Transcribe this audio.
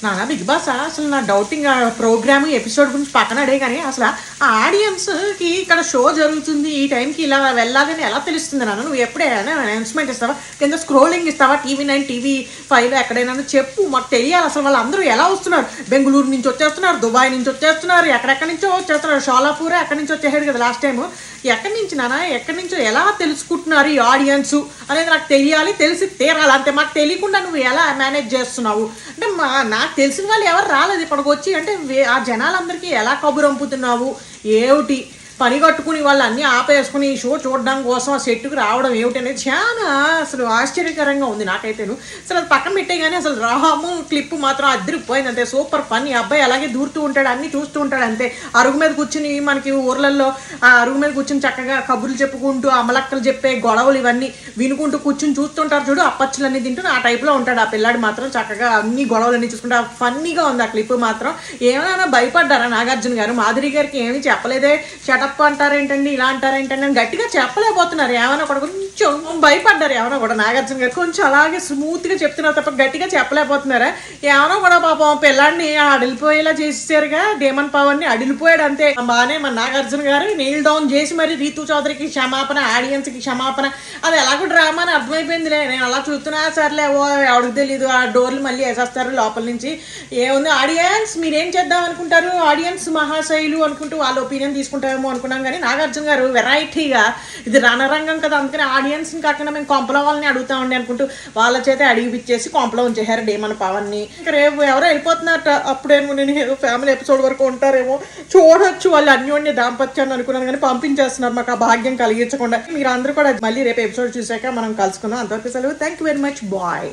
నానా big boss అసలు నా డౌటింగ్ ప్రోగ్రామ్ ఎపిసోడ్ గురించి పక్కన అడే కానీ అసలు ఆ ఆడియన్స్కి ఇక్కడ షో జరుగుతుంది ఈ టైంకి ఇలా వెళ్ళాలని ఎలా తెలుస్తుంది నాన్న? నువ్వు ఎప్పుడైనా అనౌన్స్మెంట్ ఇస్తావా, కింద స్క్రోలింగ్ ఇస్తావా, టీవీ9 టీవీ5 ఎక్కడైనా చెప్పు, మాకు తెలియాలి అసలు వాళ్ళు అందరూ ఎలా వస్తున్నారు. బెంగళూరు నుంచి వచ్చేస్తున్నారు, దుబాయ్ నుంచి వచ్చేస్తున్నారు, ఎక్కడెక్కడి నుంచో వచ్చేస్తున్నారు. షోలాపూర్ ఎక్కడి నుంచి వచ్చేసాడు కదా లాస్ట్ టైము. ఎక్కడి నుంచి నాన్న, ఎక్కడి నుంచో ఎలా తెలుసుకుంటున్నారు ఈ ఆడియన్స్ అనేది నాకు తెలియాలి, తెలిసి తీరాలి. అంతే, మాకు తెలియకుండా నువ్వు ఎలా మేనేజ్ చేస్తున్నావు అంటే నాకు తెలిసిన వాళ్ళు ఎవరు రాలేదు ఇప్పటికి వచ్చి అంటే ఆ జనాలందరికీ ఎలా కబురు పంపుతున్నావు ఏమిటి? పని కట్టుకుని వాళ్ళు అన్నీ ఆపేసుకుని ఈ షో చూడడం కోసం ఆ సెట్టుకు రావడం ఏమిటి అనేది చాలా అసలు ఆశ్చర్యకరంగా ఉంది నాకైతేను. అసలు అది పక్కన పెట్టే కానీ అసలు రాము క్లిప్ మాత్రం అదిరిపోయింది అంతే, సూపర్ ఫన్. ఈ అబ్బాయి అలాగే దూరుతూ ఉంటాడు, అన్నీ చూస్తూ ఉంటాడు అంతే. అరుగు మీద కూర్చుని మనకి ఊర్లలో ఆ అరుగు మీద కూర్చుని చక్కగా కబుర్లు చెప్పుకుంటూ అమలక్కలు చెప్పే గొడవలు ఇవన్నీ వినుకుంటూ కూర్చుని చూస్తుంటారు చూడు, అప్పచ్చులన్నీ తింటూ ఆ టైప్లో ఉంటాడు ఆ పిల్లాడు మాత్రం. చక్కగా అన్ని గొడవలన్నీ చూసుకుంటా ఫన్నీగా ఉంది ఆ క్లిప్ మాత్రం. ఏమైనా భయపడ్డారా నాగార్జున గారు? మాధురి గారికి ఏమీ చెప్పలేదే, షటప్ అంటారేంటండి, ఇలా అంటారేంటండి అని గట్టిగా చెప్పలేకపోతున్నారు. ఏమైనా కూడా కొంచెం భయపడ్డారు ఏమైనా కూడా నాగార్జున గారు, కొంచెం అలాగే స్మూత్గా చెప్తున్నారు తప్ప గట్టిగా చెప్పలేకపోతున్నారా? ఏమైనా కూడా పాపం పిల్లాడిని అడిలిపోయేలా చేసేసారుగా, డేమన్ పవన్ ని అడిలిపోయాడు అంతే. బాగానే మన నాగార్జున గారు నీల్ డౌన్ చేసి మరి రీతు చౌదరికి క్షమాపణ, ఆడియన్స్ కి క్షమాపణ, అది ఎలాగో డ్రామా అని అర్థమైపోయిందిలే. నేను అలా చూస్తున్నా సర్లే, ఓ ఎవరికి తెలీదు, ఆ డోర్లు మళ్ళీ వేసేస్తారు లోపల నుంచి. ఏముంది ఆడియన్స్, మీరేం చేద్దాం అనుకుంటారు, ఆడియన్స్ మహాశైలు అనుకుంటూ వాళ్ళ ఒపీనియన్ తీసుకుంటామేమో అనుకున్నాం. కానీ నాగార్జున గారు వెరైటీగా ఇది రణరంగం కదా, అందుకని ఆడియన్స్ని కాకుండా మేము కొంపల వాళ్ళని అడుగుతామండి అనుకుంటూ వాళ్ళ చేత అడిగిపిచ్చేసి కొంపలో ఉంచేశారు డేమన్ పవన్ని. ఇంకా రేపు ఎవరో వెళ్ళిపోతున్నారట, అప్పుడేమో నేను ఏదో ఫ్యామిలీ ఎపిసోడ్ వరకు ఉంటారేమో, చూడొచ్చు వాళ్ళు అన్యోన్య దాంపత్యాన్ని అనుకున్నాను కానీ పంపించేస్తున్నారు మాకు ఆ భాగ్యం కలిగించకుండా. మీరు అందరూ కూడా మళ్ళీ రేపు ఎపిసోడ్ చూసాక మనం కలుసుకుందాం. అంతవరకు సెలవు. Thank you very much, bye.